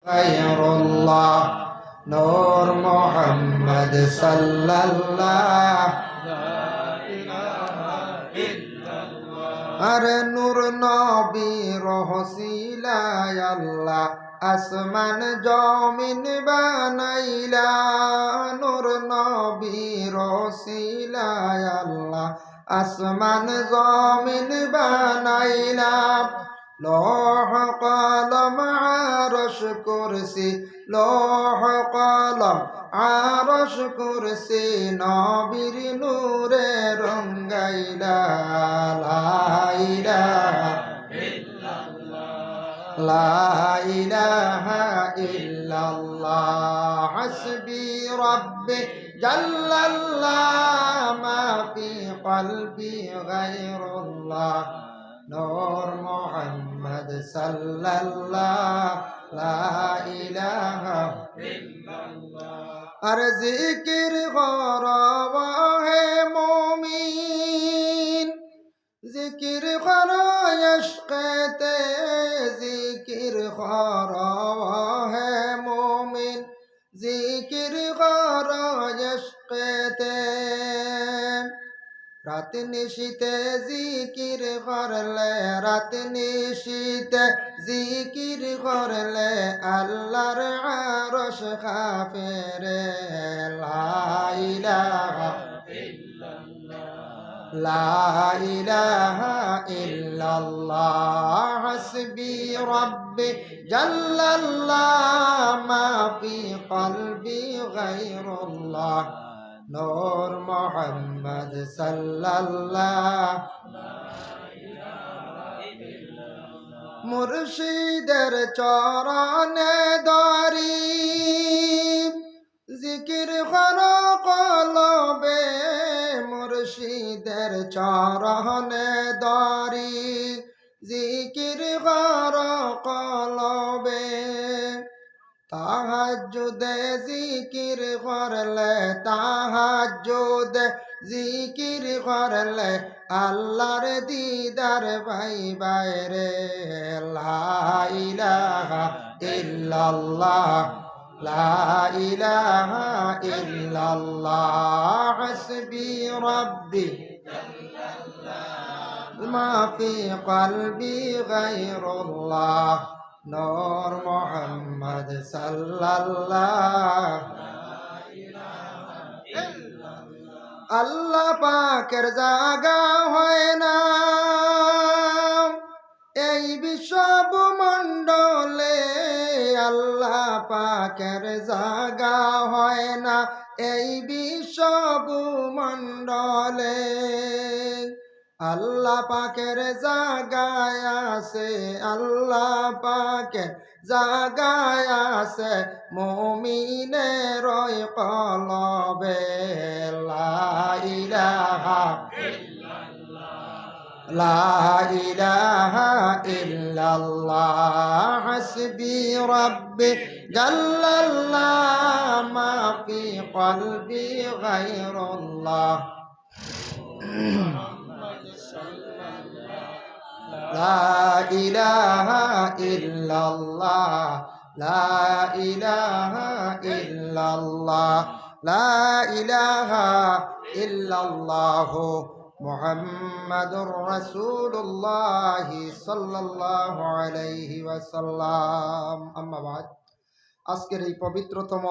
গায়রুল্লাহ নূর মুহাম্মদ সাল্লাল্লাহ আরে নূর নবীর ওসিলায় আল্লাহ আসমান জমিন বানাইলা নূর নবীর ওসিলায় আল্লাহ আসমান জমিন বানাইলা লৌহ কলম আরশ কুরসি লৌহ কলম আরশ কুরসি নবীর নূরে রঙ্গাইলা লা ইলাহা লা ইলাহা ইল্লাল্লাহ হাসবি রাব্বি জাল্লাল্লাহ মা ফি কলবি গায়রুল্লাহ নূর মুহাম্মদ সাল্লাল্লাহ লা ইলাহা ইল্লাল্লাহ আর জিকির করো হে মুমিন জিকির করো ইশকেতে জিকির করো হে মুমিন জিকির করো ইশকেতে রাত নিশিতে জিকির করলে রাত নিশিতে জিকির করলে আল্লাহর আরশ কাঁপে রে লা ইলাহা লা ইলাহা ইল্লাল্লাহ হাসবি রাব্বি জাল্লাল্লাহ মা ফি কলবি গায়রুল্লাহ নূর মুহাম্মদ সাল্লাল্লাহ মুর্শিদের চরণে ধরি জিকির করো কলবে মুর্শিদের চরণে ধরি জিকির করো কলবে তাহাজ্জুদে জিকির করলে তাহাজ্জুদে জিকির করলে আল্লাহর দিদার পাইবাই রে লা ইলাহা ইল্লাল্লাহ লা ইলাহা ইল্লাল্লাহ হাসবি রাব্বি মা ফি কলবি গায়রুল্লাহ নূর মুহাম্মদ সাল্লাল্লাহ আল্লাহ পাকের জাগা হয় না এই বিশ্ব মণ্ডলে আল্লাহ পাকের জাগা হয় না এই বিশ্ব মণ্ডলে আল্লাহ পাকের জাগায় আছে আল্লাহ পাকের জাগায় আছে মুমিনের কলবে লা ইলাহা লা ইলাহা ইল্লাল্লাহ হাসবি রাব্বি জাল্লাল্লাহ মা ফি কলবি গায়রুল্লাহ লা ইলাহা ইল্লাল্লাহ লা ইলাহা ইল্লাল্লাহ লা ইলাহা ইল্লাল্লাহ মুহাম্মাদুর রাসূলুল্লাহ সাল্লাল্লাহু আলাইহি ওয়াসাল্লাম আম্মা বাদ আজকের এই পবিত্রতম